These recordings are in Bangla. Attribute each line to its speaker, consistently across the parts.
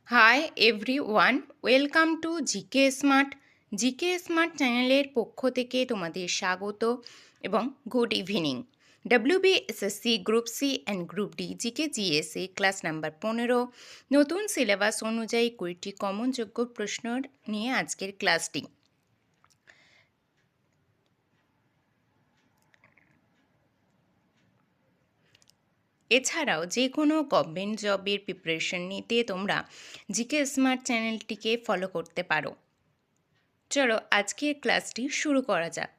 Speaker 1: High everyone, welcome to GK smart. GK smart চ্যানেলের পক্ষ থেকে তোমাদের স্বাগত এবং good evening. WBSSC group C and group D GK GSA class number 15 নতুন সিলেবাস অনুযায়ী 20টি কমনযোগ্য প্রশ্ন নিয়ে আজকের ক্লাসটি। এছাড়াও যে কোনো গভর্নমেন্ট জবের প্রিপারেশন নিতে তোমরা জিকে স্মার্ট চ্যানেলটিকে ফলো করতে পারো। চলো আজকের ক্লাসটি শুরু করা যাক।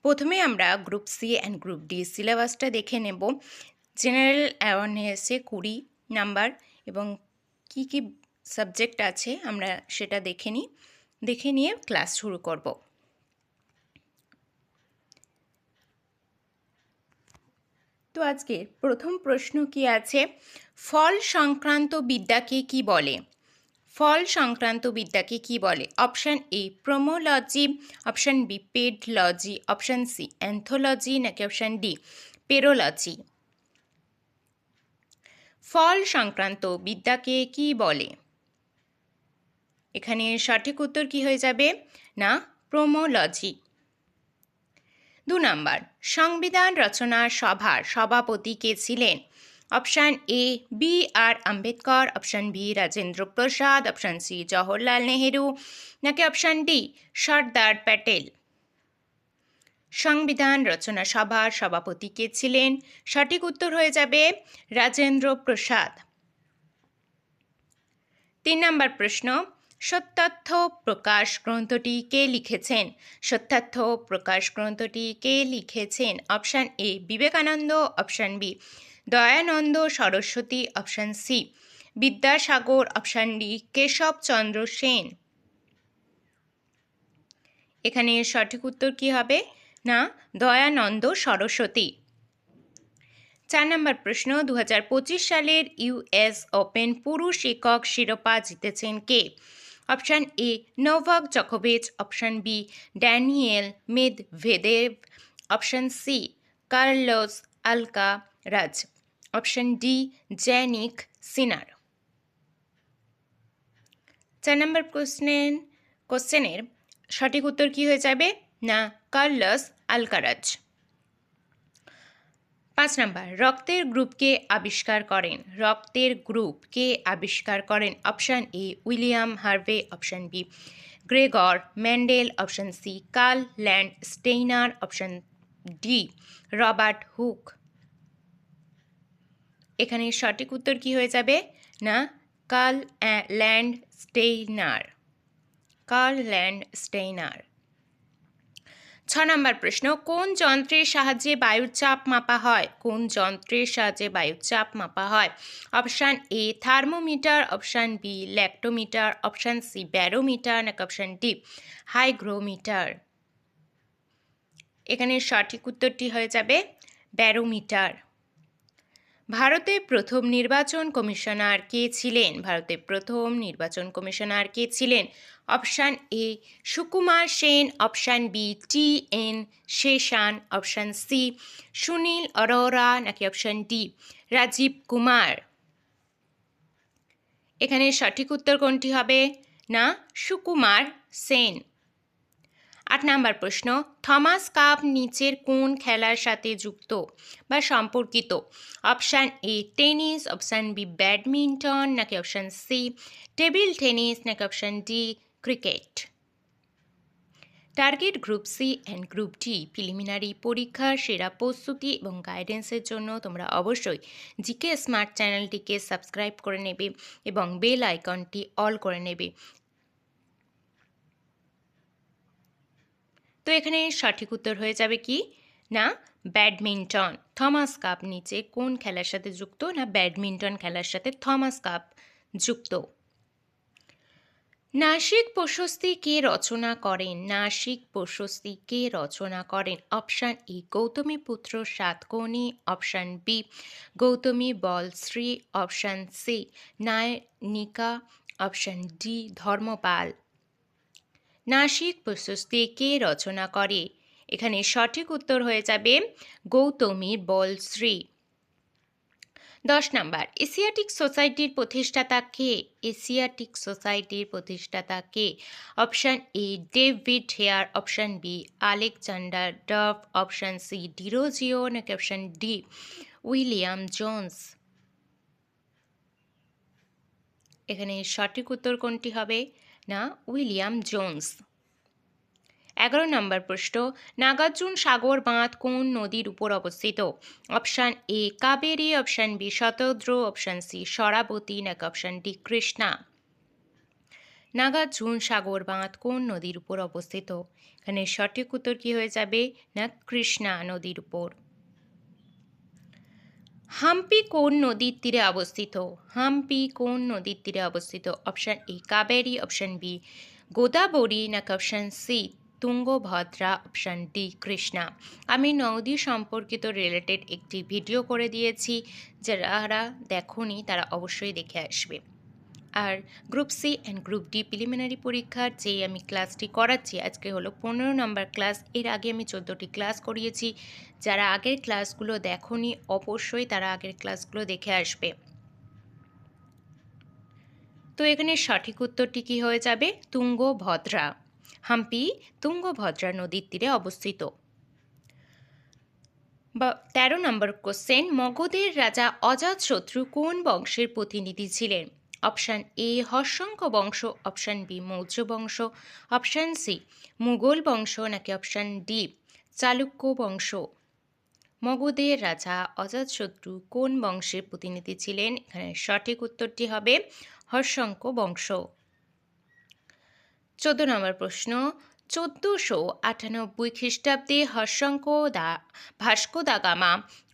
Speaker 1: প্রথমে আমরা group C and group D সিলেবাসটা দেখে নেব। জেনারেল অ্যাওয়ারনেসে 20 নাম্বার এবং কি কি সাবজেক্ট আছে আমরা সেটা দেখে নিয়ে ক্লাস শুরু করব। তো আজকে প্রথম প্রশ্ন কি আছে, ফল সংক্রান্ত বিদ্যাকে কি বলে? ফল সংক্রান্ত বিদ্যাকে কি বলে? Option A pomology, option B pedology, option C anthology, নাকি অপশান ডি পেরোলজি। ফল সংক্রান্ত বিদ্যাকে কি বলে? এখানে সঠিক উত্তর কি হয়ে যাবে না প্রোমোলজি। 2 নাম্বার, সংবিধান রচনা সভার সভাপতি কে ছিলেন? Option A B R Ambedkar, option B Rajendra Prasad, option C Jawaharlal Nehru, নাকি অপশান ডি সর্দার প্যাটেল। সংবিধান রচনা সভার সভাপতি কে ছিলেন? সঠিক উত্তর হয়ে যাবে রাজেন্দ্র প্রসাদ। 3 নম্বর প্রশ্ন, সত্যার্থ প্রকাশ গ্রন্থটি কে লিখেছেন? সত্যার্থ প্রকাশ গ্রন্থটি কে লিখেছেন? Option A Vivekananda, option B Dayananda Saraswati, option C Vidyasagar, option D Keshab Chandra Sen. এখানে সঠিক উত্তর কি হবে না দয়ানন্দ সরস্বতী। 4 নম্বর প্রশ্ন, 2025 সালের US ওপেন পুরুষ একক শিরোপা জিতেছেন কে? অপশান এ নোভাক জকোভিচ, option B Daniil Medvedev, option C Carlos Alcaraz, option D Jannik Sinner. 4 নম্বর কোশ্চেনের সঠিক উত্তর কি হয়ে যাবে না কার্লোস আলকারাজ। 5 নম্বর, রক্তের গ্রুপকে আবিষ্কার করেন? রক্তের গ্রুপকে আবিষ্কার করেন? Option A William Harvey, option B Gregor Mendel, option C Karl Landsteiner, option D Robert Hooke. এখানে সঠিক উত্তর কি হয়ে যাবে না Karl Landsteiner. Karl Landsteiner. 6 নম্বর প্রশ্ন, কোন যন্ত্রের সাহায্যে বায়ুর চাপ মাপা হয়? কোন যন্ত্রের সাহায্যে বায়ুর চাপ মাপা হয়? Option A thermometer, option B lactometer, option C barometer, নাকি অপশান ডি হাইগ্রোমিটার। এখানে সঠিক উত্তরটি হয়ে যাবে ব্যারোমিটার। ভারতের প্রথম নির্বাচন কমিশনার কে ছিলেন? ভারতের প্রথম নির্বাচন কমিশনার কে ছিলেন? Option A Sukumar Sen, option B TN Seshan, option C Sunil Arora, নাকি অপশান ডি রাজীব কুমার। এখানে সঠিক উত্তর কোনটি হবে না সুকুমার সেন। 8 নম্বর প্রশ্ন, থমাস কাপ নিচের কোন খেলার সাথে যুক্ত বা সম্পর্কিত? Option A tennis, option B badminton, নাকি অপশান সি টেবিল টেনিস, নাকি option D cricket. Target group C and group D preliminary পরীক্ষার সেরা প্রস্তুতি এবং গাইডেন্সের জন্য তোমরা অবশ্যই জিকে স্মার্ট চ্যানেলটিকে সাবস্ক্রাইব করে নেবে এবং বেল আইকনটি অল করে নেবে। তো এখানে সঠিক উত্তর হয়ে যাবে কি না ব্যাডমিন্টন। থমাস কাপ নিচে কোন খেলার সাথে যুক্ত না ব্যাডমিন্টন খেলার সাথে থমাস কাপ যুক্ত। নাসিক প্রশস্তি কে রচনা করেন? নাসিক প্রশস্তি কে রচনা করেন? Option A Gautamiputra Satakarni, option B Gautami Balashri, option C Nayanika, option D Dharmapal. Nasik প্রশস্তি কে রচনা করে? এখানে সঠিক উত্তর হয়ে যাবে গৌতমী বলশ্রী। 10 নাম্বার, এশিয়াটিক সোসাইটির প্রতিষ্ঠাতা কে? এশিয়াটিক সোসাইটির প্রতিষ্ঠাতা কে? Option A David Hare, option B Alexander Duff, option C Derozio, নাকি অপশান ডি উইলিয়াম জোন্স। এখানে সঠিক উত্তর কোনটি হবে? না, উইলিয়াম জোন্স। 11 নম্বর প্রশ্ন, নাগার্জুন সাগর বাঁধ কোন নদীর উপর অবস্থিত? Option A Kaveri, option B Shatadru, option C Sharavati, নাকি অপশান ডি কৃষ্ণা। নাগার্জুন সাগর বাঁধ কোন নদীর উপর অবস্থিত? এখানে সঠিক উত্তর কি হয়ে যাবে? না, কৃষ্ণা নদীর উপর। হাম্পি কোন নদীর তীরে অবস্থিত? হাম্পি কোন নদীর তীরে অবস্থিত? Option A Kaveri, option B Godavari, নাকি option C Tungabhadra, option D Krishna. আমি নদী সম্পর্কিত রিলেটেড একটি ভিডিও করে দিয়েছি, যারা দেখোনি তারা অবশ্যই দেখে আসবে। আর group C and group D preliminary পরীক্ষার যে আমি ক্লাসটি করাচ্ছি, আজকে হলো 15 নম্বর ক্লাস। এর আগে আমি 14টি ক্লাস করিয়েছি। যারা আগের ক্লাসগুলো দেখোনি অবশ্যই তারা আগের ক্লাসগুলো দেখে আসবে। তো এখানে সঠিক উত্তরটি কী হয়ে যাবে? তুঙ্গভদ্রা। হাম্পি তুঙ্গভদ্রা নদীর তীরে অবস্থিত। 13 নম্বর কোশ্চেন, মগধের রাজা অজাতশত্রু কোন বংশের প্রতিনিধি ছিলেন? অপশান এ হর্ষঙ্ক বংশ, অপশান বি মৌর্য বংশ, অপশান সি মুঘল বংশ, নাকি অপশান ডি চালুক্য বংশ। মগধের রাজা অজাতশত্রু কোন বংশের প্রতিনিধি ছিলেন? এখানে সঠিক উত্তরটি হবে হর্ষঙ্ক বংশ। 14 নম্বর প্রশ্ন, 1498 খ্রিস্টাব্দে ভাস্কো দা গামা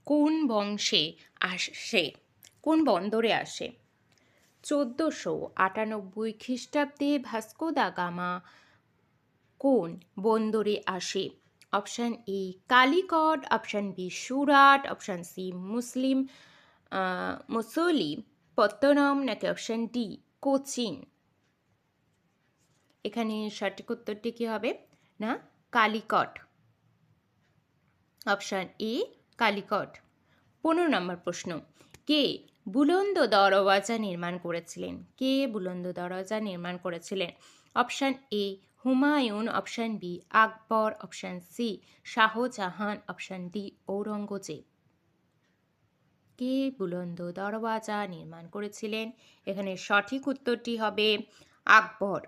Speaker 1: কোন বংশে আসে? কোন বন্দরে আসে? 1498 খ্রিস্টাব্দে ভাস্কো দা গামা কোন বন্দরে আসে? Option A Calicut, option B Surat, option C Masulipatnam, নাকি অপশান ডি কোচিন। এখানে সঠিক উত্তরটি কী হবে? না, কালিকট। Option A Calicut. 15 নম্বর প্রশ্ন, কে বুলন্দ দরওয়াজা নির্মাণ করেছিলেন? কে বুলন্দ দরওয়াজা নির্মাণ করেছিলেন? Option A Humayun, option B Akbar, option C Shahjahan, option D Aurangzeb. কে বুলন্দ দরওয়াজা নির্মাণ করেছিলেন? এখানে সঠিক উত্তরটি হবে আকবর।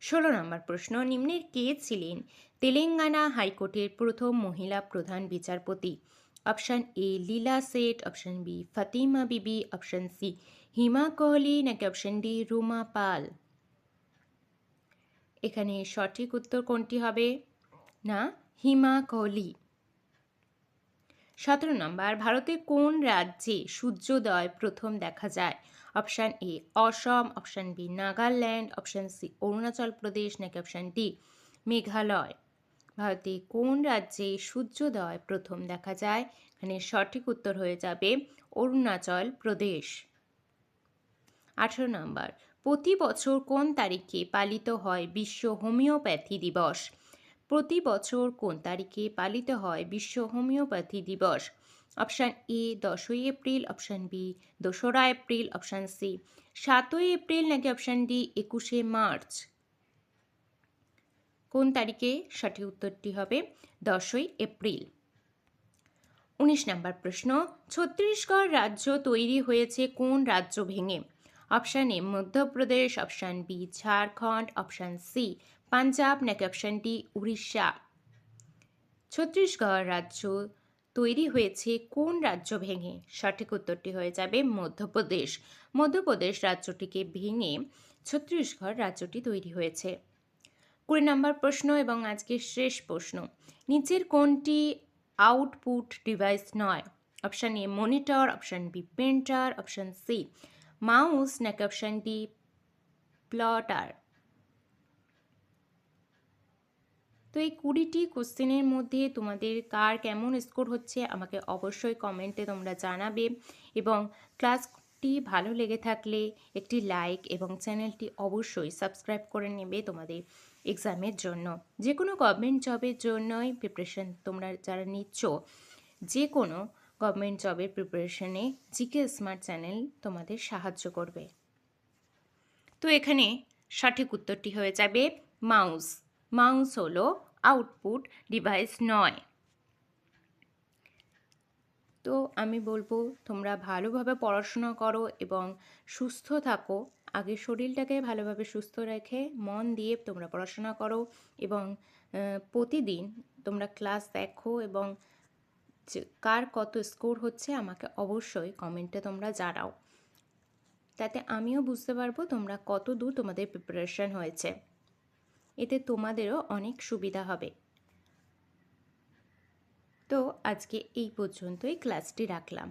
Speaker 1: 16 নম্বর প্রশ্ন, নিম্নের কে ছিলেন তেলেঙ্গানা হাইকোর্টের প্রথম মহিলা প্রধান বিচারপতি? Option A Leela Seth, option B Fathima Beevi, option C হিমা কোহলি, নাকি অপশান ডি রুমা পাল। এখানে সঠিক উত্তর কোনটি হবে? না, হিমা কোহলি। 17 নম্বর, ভারতের কোন রাজ্যে সূর্যোদয় প্রথম দেখা যায়? Option A Assam, option B Nagaland, option C Arunachal Pradesh, নাকি অপশান ডি মেঘালয়। ভারতে কোন রাজ্যে সূর্যোদয় প্রথম দেখা যায়? এখানে সঠিক উত্তর হয়ে যাবে অরুণাচল প্রদেশ। 18 নম্বর, প্রতি বছর কোন তারিখে পালিত হয় বিশ্ব হোমিওপ্যাথি দিবস? প্রতি বছর কোন তারিখে পালিত হয় বিশ্ব হোমিওপ্যাথি দিবস? অপশান এ 10ই এপ্রিল, অপশান বি 2রা এপ্রিল, অপশান সি 7ই এপ্রিল, নাকি অপশান ডি 21শে মার্চ। কোন তারিখে? সঠিক উত্তরটি হবে 10ই এপ্রিল। 19 নম্বর প্রশ্ন, ছত্তিশগড় রাজ্য তৈরি হয়েছে কোন রাজ্য ভেঙে? Option A Madhya Pradesh, option B Jharkhand, option C Punjab, নাকি অপশান ডি উড়িষ্যা। ছত্তিশগড় রাজ্য তৈরি হয়েছে কোন রাজ্য ভেঙে? সঠিক উত্তরটি হয়ে যাবে মধ্যপ্রদেশ। মধ্যপ্রদেশ রাজ্যটিকে ভেঙে ছত্তিশগড় রাজ্যটি তৈরি হয়েছে। 20 নম্বর প্রশ্ন এবং আজকের শেষ প্রশ্ন, নিচের কোনটি আউটপুট ডিভাইস নয়? Option A monitor, option B printer, option C mouse, নাকি অপশান ডি প্লটার। তো এই 20টি কোশ্চেনের মধ্যে তোমাদের কার কেমন স্কোর হচ্ছে আমাকে অবশ্যই কমেন্টে তোমরা জানাবে, এবং ক্লাসটি ভালো লেগে থাকলে একটি লাইক এবং চ্যানেলটি অবশ্যই সাবস্ক্রাইব করে নেবে তোমাদের এক্সামের জন্য। যে কোনো গভর্নমেন্ট জবের জন্যই প্রিপারেশন তোমরা যারা নিচ্ছ, যে কোনো গভর্নমেন্ট জবের প্রিপারেশনে জিকে স্মার্ট চ্যানেল তোমাদের সাহায্য করবে। তো এখানে সঠিক উত্তরটি হয়ে যাবে মাউস। মাউস হলো আউটপুট ডিভাইস নয়। তো আমি বলবো তোমরা ভালোভাবে পড়াশোনা করো এবং সুস্থ থাকো। আগে শরীরটাকে ভালোভাবে সুস্থ রেখে মন দিয়ে তোমরা পড়াশোনা করো এবং প্রতিদিন তোমরা ক্লাস দেখো এবং কার কত স্কোর হচ্ছে আমাকে অবশ্যই কমেন্টে তোমরা জানাও। তাতে আমিও বুঝতে পারবো তোমরা কত দূর তোমাদের প্রিপারেশন হয়েছে। এতে তোমাদেরও অনেক সুবিধা হবে। তো আজকে এই পর্যন্তই ক্লাসটি রাখলাম।